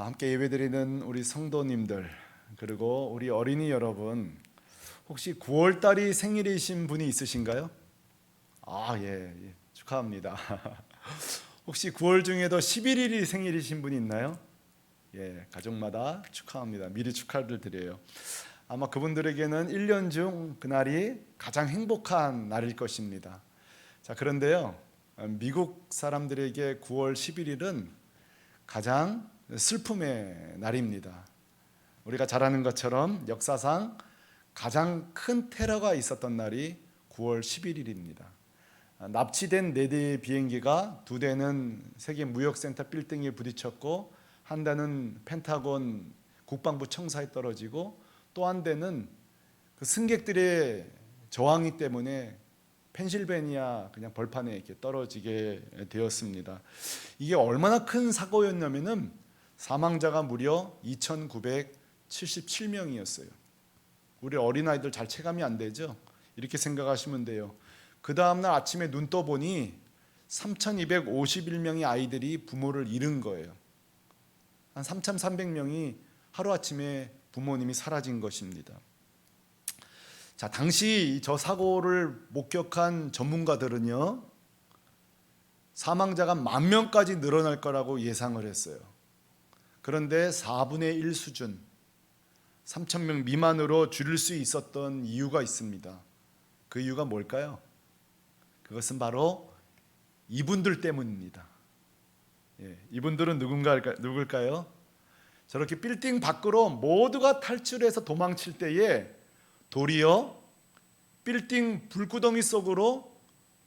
함께 예배드리는 우리 성도님들 그리고 우리 어린이 여러분, 혹시 9월 달이 생일이신 분이 있으신가요? 예, 축하합니다. 혹시 9월 중에도 11일이 생일이신 분이 있나요? 예, 가족마다 축하합니다. 미리 축하를 드려요. 아마 그분들에게는 1년 중 그날이 가장 행복한 날일 것입니다. 자, 그런데요, 미국 사람들에게 9월 11일은 가장 슬픔의 날입니다. 우리가 잘 아는 것처럼 역사상 가장 큰 테러가 있었던 날이 9월 11일입니다. 납치된 4대의 비행기가 2대는 세계 무역센터 빌딩에 부딪혔고, 한 대는 펜타곤 국방부 청사에 떨어지고, 또 한 대는 그 승객들의 저항이 때문에 펜실베니아 그냥 벌판에 이렇게 떨어지게 되었습니다. 이게 얼마나 큰 사고였냐면은 사망자가 무려 2,977명이었어요. 우리 어린아이들 잘 체감이 안 되죠? 이렇게 생각하시면 돼요. 그 다음날 아침에 눈 떠보니 3,251명의 아이들이 부모를 잃은 거예요. 한 3,300명이 하루아침에 부모님이 사라진 것입니다. 자, 당시 저 사고를 목격한 전문가들은요, 사망자가 10,000명까지 늘어날 거라고 예상을 했어요. 그런데 4분의 1 수준, 3,000명 미만으로 줄일 수 있었던 이유가 있습니다. 그 이유가 뭘까요? 그것은 바로 이분들 때문입니다. 이분들은 누굴까요? 저렇게 빌딩 밖으로 모두가 탈출해서 도망칠 때에 도리어 빌딩 불구덩이 속으로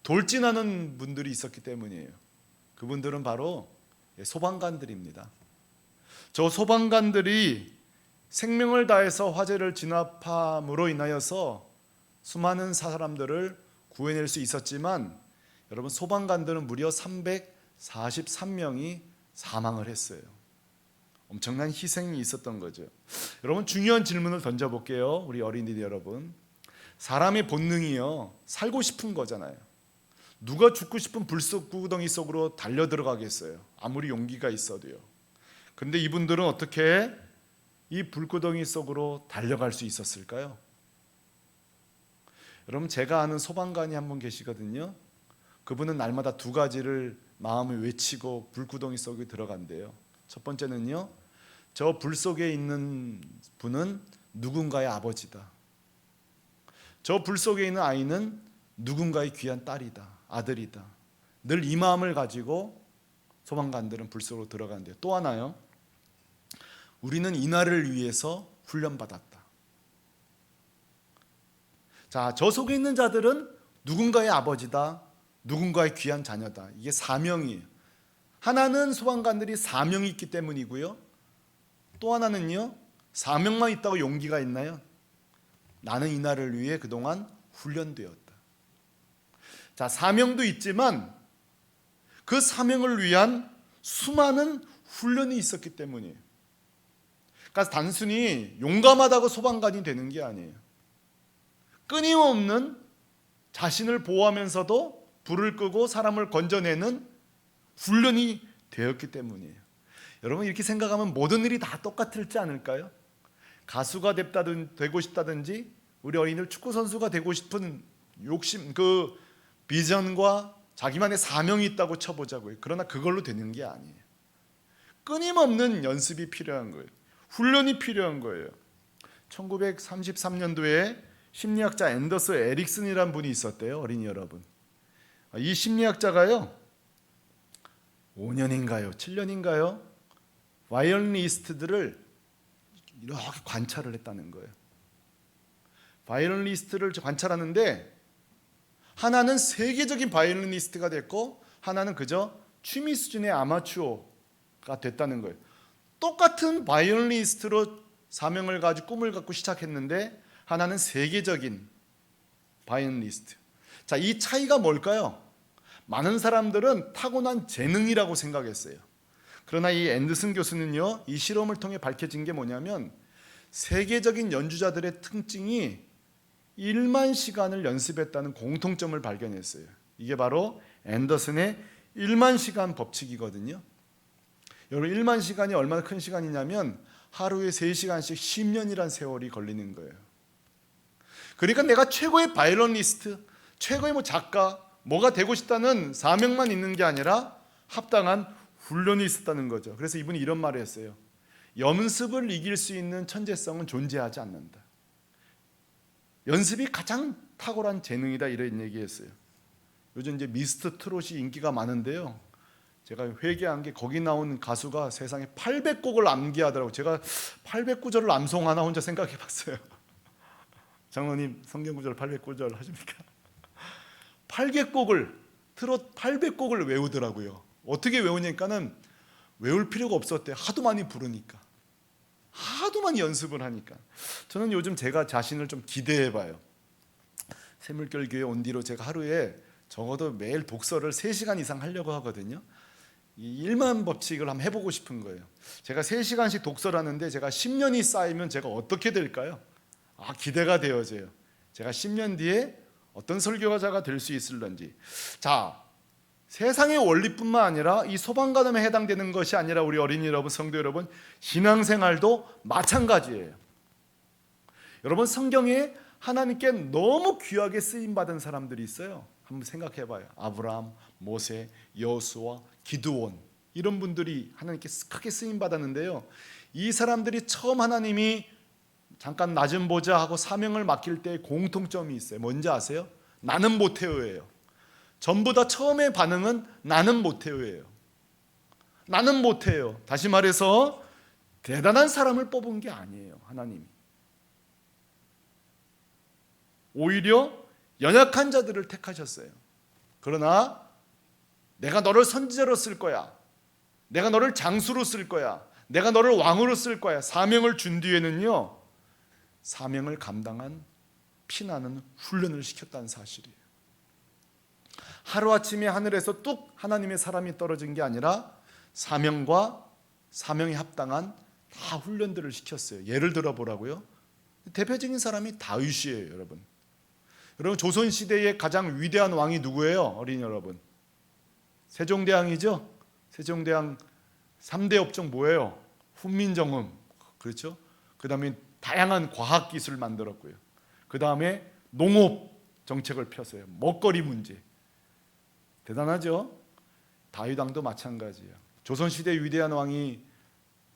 돌진하는 분들이 있었기 때문이에요. 그분들은 바로 소방관들입니다. 저 소방관들이 생명을 다해서 화재를 진압함으로 인하여서 수많은 사람들을 구해낼 수 있었지만, 여러분, 소방관들은 무려 343명이 사망을 했어요. 엄청난 희생이 있었던 거죠. 여러분, 중요한 질문을 던져볼게요. 우리 어린이들 여러분, 사람의 본능이요, 살고 싶은 거잖아요. 누가 죽고 싶은 불구덩이 속으로 달려 들어가겠어요? 아무리 용기가 있어도요. 그런데 이분들은 어떻게 이 불구덩이 속으로 달려갈 수 있었을까요? 여러분, 제가 아는 소방관이 한 분 계시거든요. 그분은 날마다 2가지를 마음에 외치고 불구덩이 속에 들어간대요. 첫 번째는요, 저 불 속에 있는 분은 누군가의 아버지다. 저 불 속에 있는 아이는 누군가의 귀한 딸이다, 아들이다. 늘 이 마음을 가지고 소방관들은 불 속으로 들어간대요. 또 하나요, 우리는 이날을 위해서 훈련받았다. 자, 저 속에 있는 자들은 누군가의 아버지다, 누군가의 귀한 자녀다. 이게 사명이에요. 하나는 소방관들이 사명이 있기 때문이고요, 또 하나는요, 사명만 있다고 용기가 있나요? 나는 이날을 위해 그동안 훈련되었다. 자, 사명도 있지만 그 사명을 위한 수많은 훈련이 있었기 때문이에요. 그러니까 단순히 용감하다고 소방관이 되는 게 아니에요. 끊임없는 자신을 보호하면서도 불을 끄고 사람을 건져내는 훈련이 되었기 때문이에요. 여러분, 이렇게 생각하면 모든 일이 다 똑같을지 않을까요? 가수가 되고 싶다든지, 우리 어린이들 축구 선수가 되고 싶은 욕심, 그 비전과 자기만의 사명이 있다고 쳐보자고요. 그러나 그걸로 되는 게 아니에요. 끊임없는 연습이 필요한 거예요. 훈련이 필요한 거예요. 1933년도에 심리학자 앤더스 에릭슨이라는 분이 있었대요. 어린이 여러분, 이 심리학자가요, 5년인가요 7년인가요 바이올리니스트들을 이렇게 관찰을 했다는 거예요. 바이올리니스트를 관찰하는데, 하나는 세계적인 바이올리니스트가 됐고 하나는 그저 취미 수준의 아마추어가 됐다는 거예요. 똑같은 바이올리니스트로 사명을 가지고 꿈을 갖고 시작했는데, 하나는 세계적인 바이올리니스트. 자, 이 차이가 뭘까요? 많은 사람들은 타고난 재능이라고 생각했어요. 그러나 이 앤더슨 교수는요, 이 실험을 통해 밝혀진 게 뭐냐면, 세계적인 연주자들의 특징이 1만 시간을 연습했다는 공통점을 발견했어요. 이게 바로 앤더슨의 1만 시간 법칙이거든요. 여러분 1만 시간이 얼마나 큰 시간이냐면 하루에 3시간씩 10년이란 세월이 걸리는 거예요. 그러니까 내가 최고의 바이올리니스트, 최고의 작가, 뭐가 되고 싶다는 사명만 있는 게 아니라 합당한 훈련이 있었다는 거죠. 그래서 이분이 이런 말을 했어요. 연습을 이길 수 있는 천재성은 존재하지 않는다. 연습이 가장 탁월한 재능이다, 이런 얘기했어요. 요즘 이제 미스터 트롯이 인기가 많은데요. 제가 회개한 게 거기 나온 가수가 세상에 800곡을 암기하더라고요. 제가 800구절을 암송하나 혼자 생각해 봤어요. 장로님 성경 구절 800구절 하십니까? 800곡을 트롯 800곡을 외우더라고요. 어떻게 외우니까는 외울 필요가 없었대. 하도 많이 부르니까. 하도 많이 연습을 하니까. 저는 요즘 제가 자신을 좀 기대해 봐요. 새물결 교회 온 뒤로 제가 하루에 적어도 매일 독서를 3시간 이상 하려고 하거든요. 이 1만 법칙을 한번 해보고 싶은 거예요. 제가 3시간씩 독서를 하는데 제가 10년이 쌓이면 제가 어떻게 될까요? 기대가 되어져요. 제가 10년 뒤에 어떤 설교자가 될 수 있을런지. 자, 세상의 원리뿐만 아니라 이 소방관음에 해당되는 것이 아니라 우리 어린이 여러분, 성도 여러분, 신앙생활도 마찬가지예요. 여러분, 성경에 하나님께 너무 귀하게 쓰임받은 사람들이 있어요. 한번 생각해 봐요. 아브라함, 모세, 여호수아, 기드온, 이런 분들이 하나님께 크게 쓰임받았는데요. 이 사람들이 처음 하나님이 잠깐 나 좀 보자 하고 사명을 맡길 때 공통점이 있어요. 뭔지 아세요? 나는 못해요예요. 전부 다 처음의 반응은 나는 못해요예요. 나는 못해요. 다시 말해서 대단한 사람을 뽑은 게 아니에요, 하나님이. 오히려 연약한 자들을 택하셨어요. 그러나 내가 너를 선지자로 쓸 거야, 내가 너를 장수로 쓸 거야, 내가 너를 왕으로 쓸 거야, 사명을 준 뒤에는요, 사명을 감당한 피나는 훈련을 시켰다는 사실이에요. 하루아침에 하늘에서 뚝 하나님의 사람이 떨어진 게 아니라 사명과 사명에 합당한 다 훈련들을 시켰어요. 예를 들어 보라고요. 대표적인 사람이 다윗이에요. 여러분 조선시대의 가장 위대한 왕이 누구예요? 어린이 여러분, 세종대왕이죠. 세종대왕 3대 업종 뭐예요? 훈민정음, 그렇죠? 그 다음에 다양한 과학기술을 만들었고요. 그 다음에 농업 정책을 폈어요. 먹거리 문제. 대단하죠? 다윗왕도 마찬가지예요. 조선시대의 위대한 왕이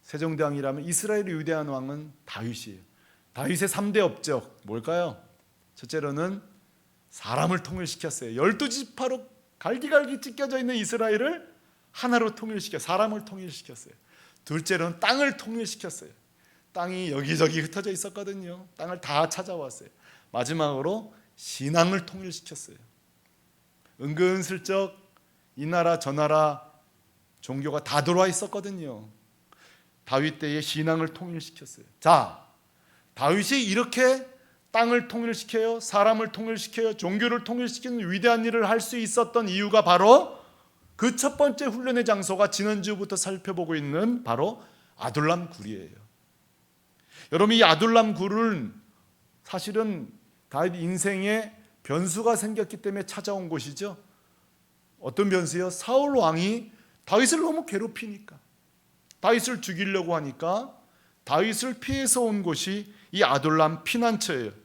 세종대왕이라면 이스라엘의 위대한 왕은 다윗이에요. 다윗의 3대 업적 뭘까요? 첫째로는 사람을 통일시켰어요. 12지파로 갈기갈기 찢겨져 있는 이스라엘을 하나로 통일시켜 사람을 통일시켰어요. 둘째로는 땅을 통일시켰어요. 땅이 여기저기 흩어져 있었거든요. 땅을 다 찾아왔어요. 마지막으로 신앙을 통일시켰어요. 은근슬쩍 이 나라 저 나라 종교가 다 들어와 있었거든요. 다윗 때의 신앙을 통일시켰어요. 자, 다윗이 이렇게 땅을 통일시켜요, 사람을 통일시켜요, 종교를 통일시키는 위대한 일을 할 수 있었던 이유가 바로 그 첫 번째 훈련의 장소가 지난주부터 살펴보고 있는 바로 아둘람 굴이에요. 여러분, 이 아둘람 굴은 사실은 다윗 인생에 변수가 생겼기 때문에 찾아온 곳이죠. 어떤 변수요? 사울 왕이 다윗을 너무 괴롭히니까, 다윗을 죽이려고 하니까 다윗을 피해서 온 곳이 이 아둘람 피난처예요.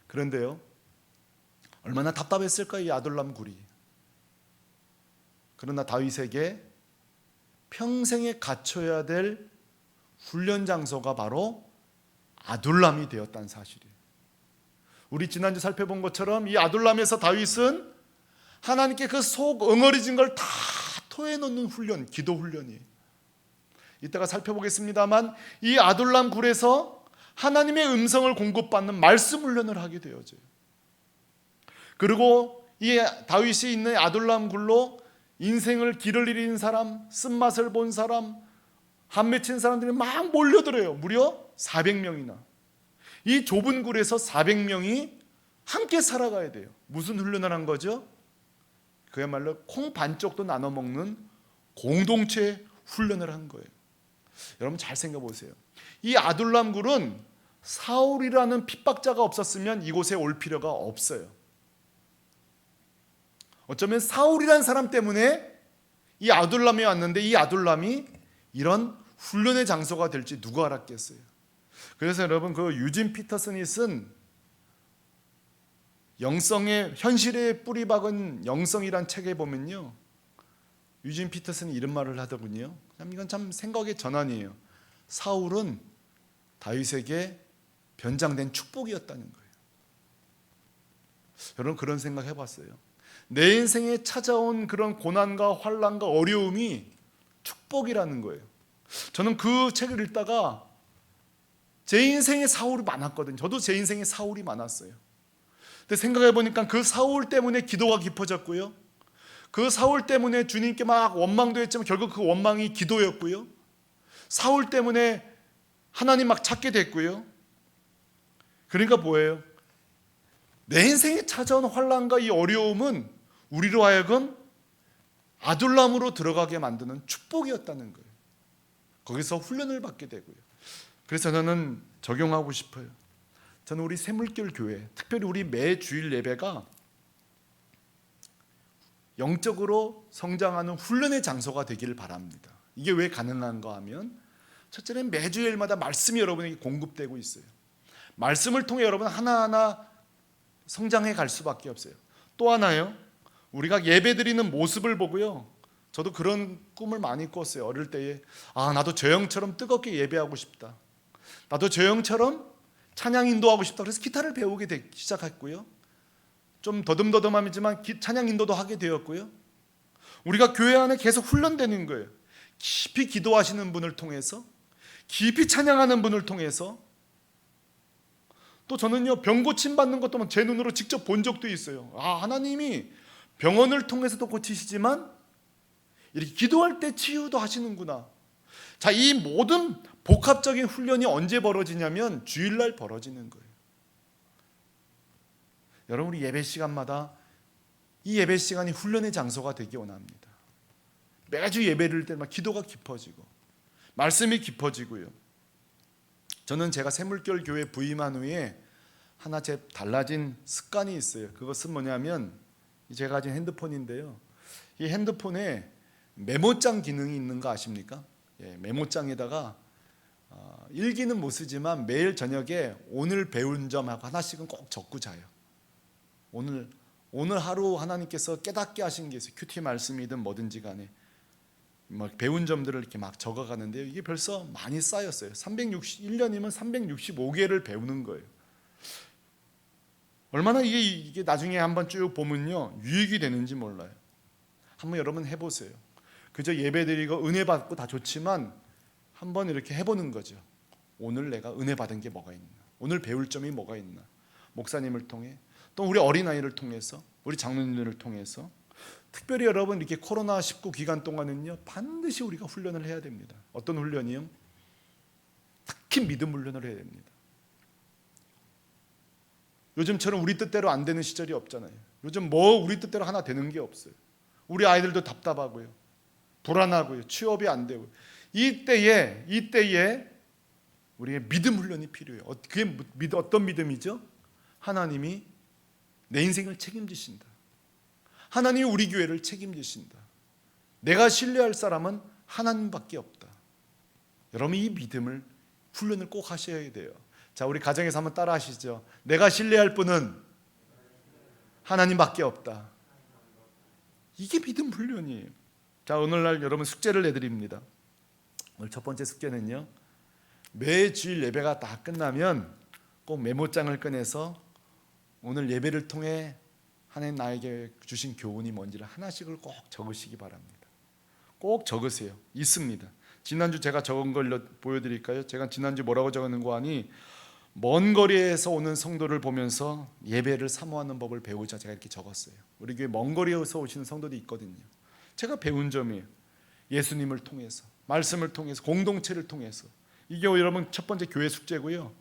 그런데요, 얼마나 답답했을까요, 이 아둘람 굴이. 그러나 다윗에게 평생에 갖춰야 될 훈련 장소가 바로 아둘람이 되었다는 사실이에요. 우리 지난주 살펴본 것처럼 이 아둘람에서 다윗은 하나님께 그 속 엉어리진 걸 다 토해놓는 훈련, 기도 훈련이에요. 이따가 살펴보겠습니다만 이 아둘람 굴에서 하나님의 음성을 공급받는 말씀 훈련을 하게 되어져요. 그리고 이 다윗이 있는 아둘람 굴로 인생을 길을 잃은 사람, 쓴맛을 본 사람, 한 맺힌 사람들이 막 몰려들어요. 무려 400명이나. 이 좁은 굴에서 400명이 함께 살아가야 돼요. 무슨 훈련을 한 거죠? 그야말로 콩 반쪽도 나눠 먹는 공동체 훈련을 한 거예요. 여러분 잘 생각해 보세요. 이 아둘람 굴은 사울이라는 핍박자가 없었으면 이곳에 올 필요가 없어요. 어쩌면 사울이라는 사람 때문에 이 아둘람이 왔는데 이 아둘람이 이런 훈련의 장소가 될지 누가 알았겠어요. 그래서 여러분, 그 유진 피터슨이 쓴 영성의 현실에 뿌리 박은 영성이란 책에 보면요, 유진 피터슨이 이런 말을 하더군요. 이건 참 생각의 전환이에요. 사울은 다윗에게 변장된 축복이었다는 거예요. 여러분, 그런 생각 해봤어요? 내 인생에 찾아온 그런 고난과 환난과 어려움이 축복이라는 거예요. 저는 그 책을 읽다가 제 인생에 사울이 많았거든요. 저도 제 인생에 사울이 많았어요. 근데 생각해 보니까 그 사울 때문에 기도가 깊어졌고요, 그 사울 때문에 주님께 막 원망도 했지만 결국 그 원망이 기도였고요, 사울 때문에 하나님 막 찾게 됐고요. 그러니까 뭐예요? 내 인생에 찾아온 환난과 이 어려움은 우리로 하여금 아둘람으로 들어가게 만드는 축복이었다는 거예요. 거기서 훈련을 받게 되고요. 그래서 저는 적용하고 싶어요. 저는 우리 샘물길 교회, 특별히 우리 매 주일 예배가 영적으로 성장하는 훈련의 장소가 되기를 바랍니다. 이게 왜 가능한가 하면, 첫째는 매주일마다 말씀이 여러분에게 공급되고 있어요. 말씀을 통해 여러분 하나하나 성장해 갈 수밖에 없어요. 또 하나요, 우리가 예배드리는 모습을 보고요, 저도 그런 꿈을 많이 꿨어요. 어릴 때에 나도 저 형처럼 뜨겁게 예배하고 싶다, 나도 저 형처럼 찬양 인도하고 싶다. 그래서 기타를 배우게 시작했고요, 좀 더듬더듬하지만 찬양 인도도 하게 되었고요. 우리가 교회 안에 계속 훈련되는 거예요. 깊이 기도하시는 분을 통해서, 깊이 찬양하는 분을 통해서. 또 저는요, 병 고침 받는 것도 제 눈으로 직접 본 적도 있어요. 하나님이 병원을 통해서도 고치시지만 이렇게 기도할 때 치유도 하시는구나. 자, 이 모든 복합적인 훈련이 언제 벌어지냐면 주일날 벌어지는 거예요. 여러분, 우리 예배 시간마다 이 예배 시간이 훈련의 장소가 되기 원합니다. 매주 예배를 때마다 기도가 깊어지고 말씀이 깊어지고요. 저는 제가 샘물결 교회 부임한 후에 하나 제 달라진 습관이 있어요. 그것은 뭐냐면 제가 가진 핸드폰인데요, 이 핸드폰에 메모장 기능이 있는 거 아십니까? 메모장에다가 일기는 못 쓰지만 매일 저녁에 오늘 배운 점하고 하나씩은 꼭 적고 자요. 오늘 하루 하나님께서 깨닫게 하신 게 있어요. 큐티 말씀이든 뭐든지 간에 배운 점들을 이렇게 막 적어가는데요, 이게 벌써 많이 쌓였어요. 1년이면 365개를 배우는 거예요. 얼마나 이게 나중에 한번 쭉 보면요, 유익이 되는지 몰라요. 한번 여러분 해보세요. 그저 예배드리고 은혜 받고 다 좋지만 한번 이렇게 해보는 거죠. 오늘 내가 은혜 받은 게 뭐가 있나, 오늘 배울 점이 뭐가 있나. 목사님을 통해, 또 우리 어린아이를 통해서, 우리 장로님들을 통해서. 특별히 여러분, 이렇게 코로나19 기간 동안은요, 반드시 우리가 훈련을 해야 됩니다. 어떤 훈련이요? 특히 믿음 훈련을 해야 됩니다. 요즘처럼 우리 뜻대로 안 되는 시절이 없잖아요. 요즘 우리 뜻대로 하나 되는 게 없어요. 우리 아이들도 답답하고요, 불안하고요, 취업이 안 되고. 이때에 우리의 믿음 훈련이 필요해요. 그게 어떤 믿음이죠? 하나님이 내 인생을 책임지신다, 하나님이 우리 교회를 책임지신다, 내가 신뢰할 사람은 하나님밖에 없다. 여러분, 이 믿음을 훈련을 꼭 하셔야 돼요. 자, 우리 가정에서 한번 따라 하시죠. 내가 신뢰할 분은 하나님밖에 없다. 이게 믿음 훈련이에요. 자, 오늘날 여러분 숙제를 내드립니다. 오늘 첫 번째 숙제는요, 매 주일 예배가 다 끝나면 꼭 메모장을 꺼내서 오늘 예배를 통해 하나님 나에게 주신 교훈이 뭔지를 하나씩을 꼭 적으시기 바랍니다. 꼭 적으세요. 있습니다. 지난주 제가 적은 걸 보여드릴까요? 제가 지난주 뭐라고 적었는 거 아니, 먼 거리에서 오는 성도를 보면서 예배를 사모하는 법을 배우자, 제가 이렇게 적었어요. 우리 교회 먼 거리에서 오시는 성도도 있거든요. 제가 배운 점이에요. 예수님을 통해서, 말씀을 통해서, 공동체를 통해서. 이게 여러분 첫 번째 교회 숙제고요.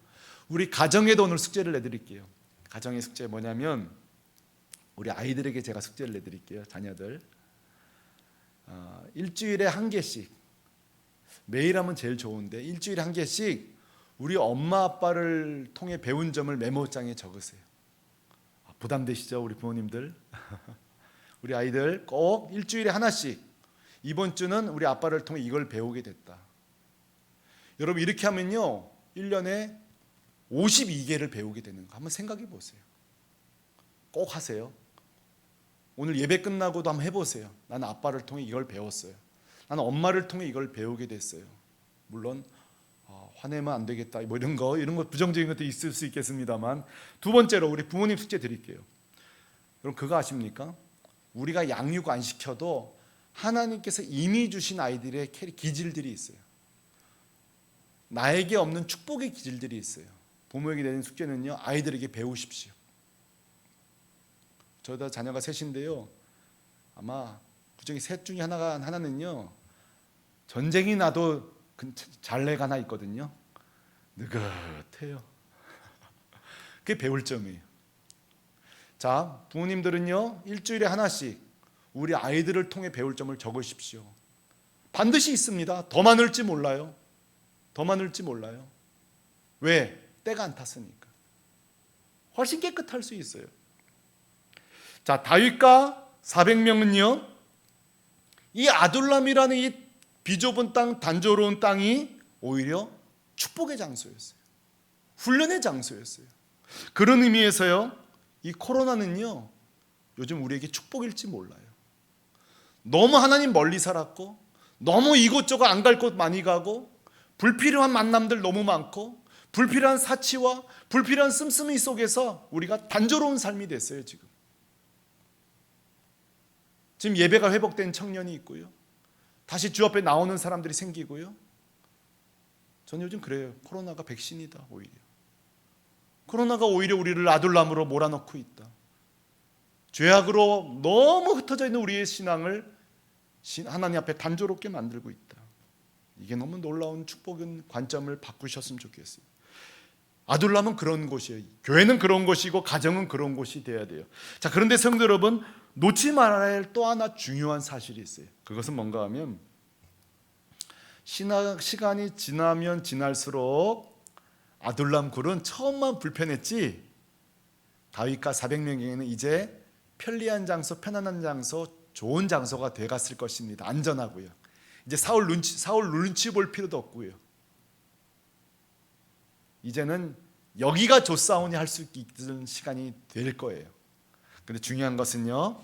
우리 가정에도 오늘 숙제를 내드릴게요. 가정의 숙제 뭐냐면, 우리 아이들에게 제가 숙제를 내드릴게요. 자녀들, 일주일에 한 개씩, 매일 하면 제일 좋은데 일주일에 한 개씩 우리 엄마 아빠를 통해 배운 점을 메모장에 적으세요. 부담되시죠, 우리 부모님들? 우리 아이들 꼭 일주일에 하나씩, 이번 주는 우리 아빠를 통해 이걸 배우게 됐다. 여러분 이렇게 하면요 1년에 52개를 배우게 되는 거 한번 생각해 보세요. 꼭 하세요. 오늘 예배 끝나고도 한번 해보세요. 나는 아빠를 통해 이걸 배웠어요. 나는 엄마를 통해 이걸 배우게 됐어요. 물론 화내면 안 되겠다 뭐 이런 거 부정적인 것도 있을 수 있겠습니다만, 두 번째로 우리 부모님 숙제 드릴게요. 여러분 그거 아십니까? 우리가 양육 안 시켜도 하나님께서 이미 주신 아이들의 기질들이 있어요. 나에게 없는 축복의 기질들이 있어요. 부모에게 내는 숙제는요, 아이들에게 배우십시오. 저도 자녀가 셋인데요, 아마 그중에 셋 중에 하나는요 전쟁이 나도 잘래가 하나 있거든요. 느긋해요. 그게 배울 점이에요. 자, 부모님들은요 일주일에 하나씩 우리 아이들을 통해 배울 점을 적으십시오. 반드시 있습니다. 더 많을지 몰라요. 왜? 때가 안 탔으니까. 훨씬 깨끗할 수 있어요. 자, 다윗과 400명은요 이 아둘람이라는 이 비좁은 땅, 단조로운 땅이 오히려 축복의 장소였어요. 훈련의 장소였어요. 그런 의미에서요 이 코로나는요 요즘 우리에게 축복일지 몰라요. 너무 하나님 멀리 살았고, 너무 이곳저곳 안 갈 곳 많이 가고, 불필요한 만남들 너무 많고, 불필요한 사치와 불필요한 씀씀이 속에서 우리가 단조로운 삶이 됐어요. 지금 예배가 회복된 청년이 있고요, 다시 주 앞에 나오는 사람들이 생기고요. 저는 요즘 그래요. 코로나가 백신이다. 코로나가 오히려 우리를 아둘람으로 몰아넣고 있다. 죄악으로 너무 흩어져 있는 우리의 신앙을 하나님 앞에 단조롭게 만들고 있다. 이게 너무 놀라운 축복인 관점을 바꾸셨으면 좋겠어요. 아둘람은 그런 곳이에요. 교회는 그런 곳이고 가정은 그런 곳이 돼야 돼요. 자, 그런데 성도 여러분, 놓지 말아야 할 또 하나 중요한 사실이 있어요. 그것은 뭔가 하면 시간이 지나면 지날수록 아둘람 굴은 처음만 불편했지 다윗과 400명에게는 이제 편리한 장소, 편안한 장소, 좋은 장소가 되어갔을 것입니다. 안전하고요. 이제 사울 눈치 볼 필요도 없고요. 이제는 여기가 좋사오니 할 수 있는 시간이 될 거예요. 그런데 중요한 것은요,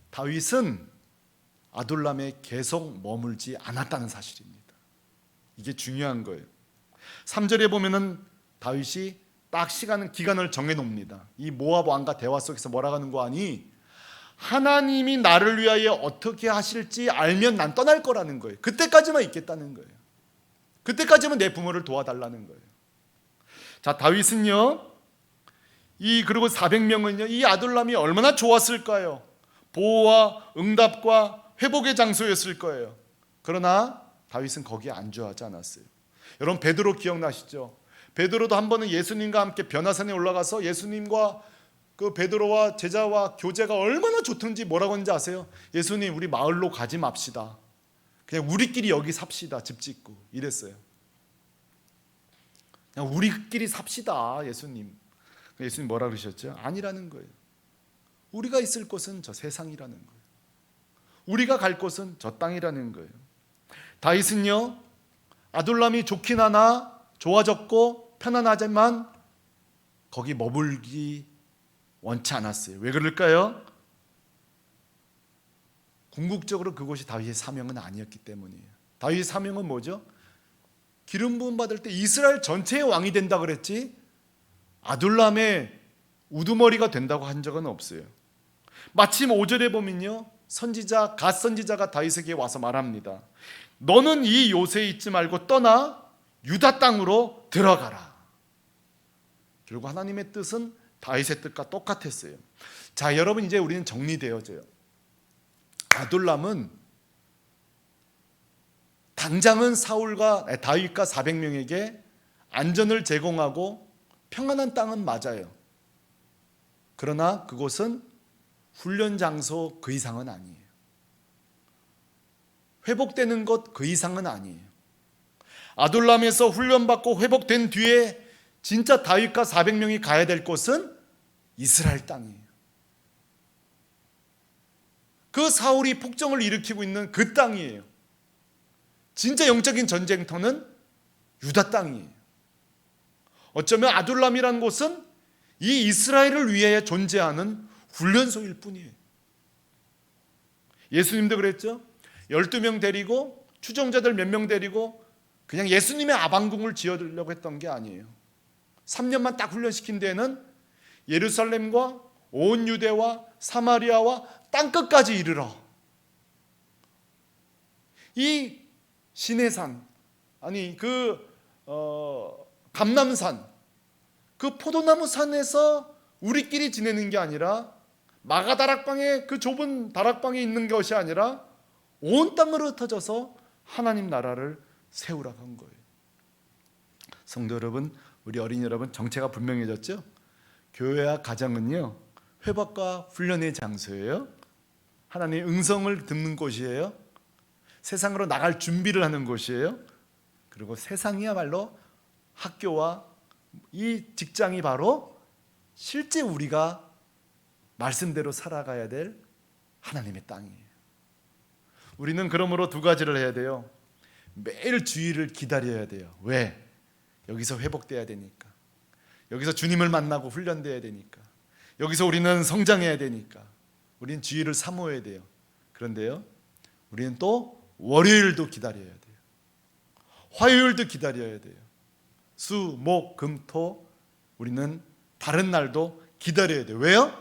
다윗은 아둘람에 계속 머물지 않았다는 사실입니다. 이게 중요한 거예요. 3절에 보면은 다윗이 딱 기간을 정해놓습니다. 이 모압 왕과 대화 속에서 뭐라고 하는 거 아니? 하나님이 나를 위하여 어떻게 하실지 알면 난 떠날 거라는 거예요. 그때까지만 있겠다는 거예요. 그때까지만 내 부모를 도와달라는 거예요. 자, 다윗은요, 그리고 400명은요, 이 아둘람이 얼마나 좋았을까요? 보호와 응답과 회복의 장소였을 거예요. 그러나 다윗은 거기에 안주하지 않았어요. 여러분 베드로 기억나시죠? 베드로도 한 번은 예수님과 함께 변화산에 올라가서 예수님과 그 베드로와 제자와 교제가 얼마나 좋던지 뭐라고 했는지 아세요? 예수님, 우리 마을로 가지 맙시다. 그냥 우리끼리 여기 삽시다. 집 짓고 이랬어요. 그냥 우리끼리 삽시다. 예수님 뭐라 그러셨죠? 아니라는 거예요. 우리가 있을 곳은 저 세상이라는 거예요. 우리가 갈 곳은 저 땅이라는 거예요. 다윗은요, 아둘람이 좋긴 하나 좋아졌고 편안하지만 거기 머물기 원치 않았어요. 왜 그럴까요? 궁극적으로 그곳이 다윗의 사명은 아니었기 때문이에요. 다윗의 사명은 뭐죠? 기름 부음 받을 때 이스라엘 전체의 왕이 된다 그랬지 아둘람의 우두머리가 된다고 한 적은 없어요. 마침 5절에 보면요, 갓 선지자가 다윗에게 와서 말합니다. 너는 이 요새에 있지 말고 떠나 유다 땅으로 들어가라. 결국 하나님의 뜻은 다윗의 뜻과 똑같았어요. 자, 여러분 이제 우리는 정리되어져요. 아둘람은 당장은 다윗과 400명에게 안전을 제공하고 평안한 땅은 맞아요. 그러나 그곳은 훈련 장소 그 이상은 아니에요. 회복되는 것 그 이상은 아니에요. 아둘람에서 훈련받고 회복된 뒤에 진짜 다윗과 400명이 가야 될 곳은 이스라엘 땅이에요. 그 사울이 폭정을 일으키고 있는 그 땅이에요. 진짜 영적인 전쟁터는 유다 땅이에요. 어쩌면 아둘람이라는 곳은 이 이스라엘을 위해 존재하는 훈련소일 뿐이에요. 예수님도 그랬죠. 12명 데리고 추종자들 몇 명 데리고 그냥 예수님의 아방궁을 지어주려고 했던 게 아니에요. 3년만 딱 훈련시킨 데에는 예루살렘과 온 유대와 사마리아와 땅끝까지 이르러 이 시내산, 아니 감람산, 그 포도나무 산에서 우리끼리 지내는 게 아니라 마가 다락방에, 그 좁은 다락방에 있는 것이 아니라 온 땅으로 흩어져서 하나님 나라를 세우라고 한 거예요. 성도 여러분, 우리 어린이 여러분, 정체가 분명해졌죠? 교회와 가정은요, 회복과 훈련의 장소예요. 하나님의 음성을 듣는 곳이에요. 세상으로 나갈 준비를 하는 곳이에요. 그리고 세상이야말로 학교와 이 직장이 바로 실제 우리가 말씀대로 살아가야 될 하나님의 땅이에요. 우리는 그러므로 두 가지를 해야 돼요. 매일 주일을 기다려야 돼요. 왜? 여기서 회복돼야 되니까. 여기서 주님을 만나고 훈련돼야 되니까. 여기서 우리는 성장해야 되니까. 우리는 주일을 사모해야 돼요. 그런데요, 우리는 또 월요일도 기다려야 돼요. 화요일도 기다려야 돼요. 수, 목, 금, 토, 우리는 다른 날도 기다려야 돼요. 왜요?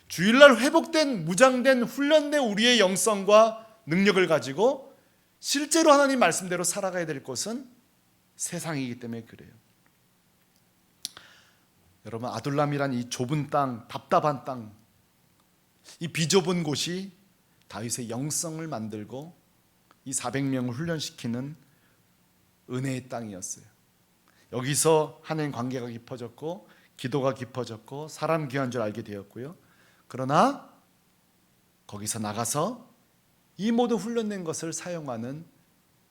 주일날 회복된, 무장된, 훈련된 우리의 영성과 능력을 가지고 실제로 하나님 말씀대로 살아가야 될 곳은 세상이기 때문에 그래요. 여러분, 아둘람이란 이 좁은 땅, 답답한 땅, 이 비좁은 곳이 다윗의 영성을 만들고 이 400명을 훈련시키는 은혜의 땅이었어요. 여기서 하나님 관계가 깊어졌고 기도가 깊어졌고 사람 귀한 줄 알게 되었고요. 그러나 거기서 나가서 이 모든 훈련된 것을 사용하는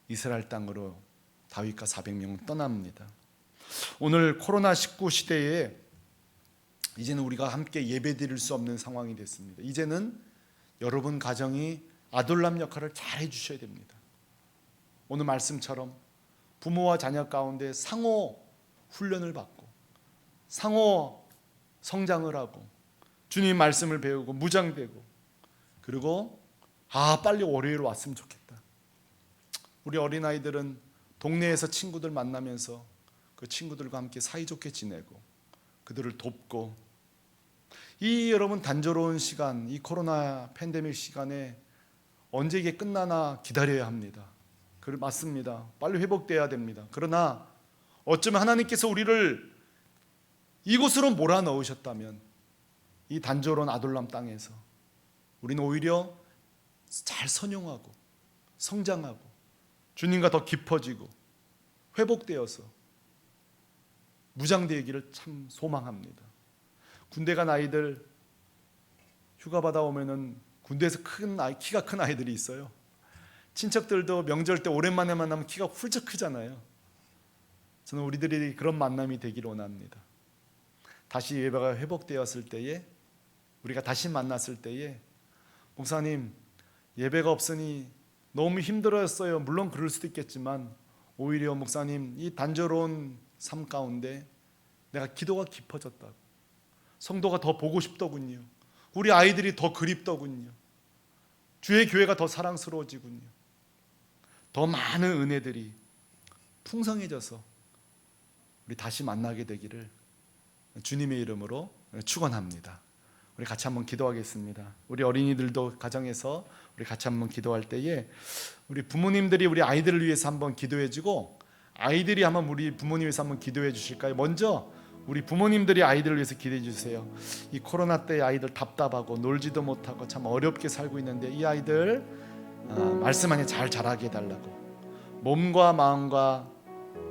이스라엘 땅으로 다윗과 400명은 떠납니다. 오늘 코로나19 시대에 이제는 우리가 함께 예배드릴 수 없는 상황이 됐습니다. 이제는 여러분 가정이 아둘람 역할을 잘 해주셔야 됩니다. 오늘 말씀처럼 부모와 자녀 가운데 상호 훈련을 받고 상호 성장을 하고 주님 말씀을 배우고 무장되고, 그리고 빨리 월요일 왔으면 좋겠다. 우리 어린아이들은 동네에서 친구들 만나면서 그 친구들과 함께 사이좋게 지내고 그들을 돕고, 이 여러분 단조로운 시간, 이 코로나 팬데믹 시간에 언제 이게 끝나나 기다려야 합니다. 맞습니다. 빨리 회복돼야 됩니다. 그러나 어쩌면 하나님께서 우리를 이곳으로 몰아넣으셨다면 이 단조로운 아둘람 땅에서 우리는 오히려 잘 선용하고 성장하고 주님과 더 깊어지고 회복되어서 무장되기를 참 소망합니다. 군대 간 아이들 휴가 받아 오면은 군대에서 키가 큰 아이들이 있어요. 친척들도 명절 때 오랜만에 만나면 키가 훌쩍 크잖아요. 저는 우리들이 그런 만남이 되기를 원합니다. 다시 예배가 회복되었을 때에, 우리가 다시 만났을 때에, 목사님 예배가 없으니 너무 힘들었어요. 물론 그럴 수도 있겠지만 오히려 목사님 이 단조로운 삶 가운데 내가 기도가 깊어졌다고, 성도가 더 보고 싶더군요. 우리 아이들이 더 그립더군요. 주의 교회가 더 사랑스러워지군요. 더 많은 은혜들이 풍성해져서 우리 다시 만나게 되기를 주님의 이름으로 축원합니다. 우리 같이 한번 기도하겠습니다. 우리 어린이들도 가정에서 우리 같이 한번 기도할 때에 우리 부모님들이 우리 아이들을 위해서 한번 기도해주고 아이들이 한번 우리 부모님 위해서 한번 기도해 주실까요? 먼저 우리 부모님들이 아이들을 위해서 기도해 주세요. 이 코로나 때 아이들 답답하고 놀지도 못하고 참 어렵게 살고 있는데 이 아이들 말씀 안에 잘 자라게 해달라고, 몸과 마음과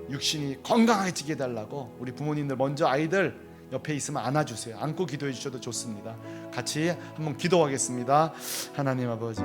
육신이 건강해지게 해달라고 우리 부모님들 먼저 아이들 옆에 있으면 안아주세요. 안고 기도해 주셔도 좋습니다. 같이 한번 기도하겠습니다. 하나님 아버지,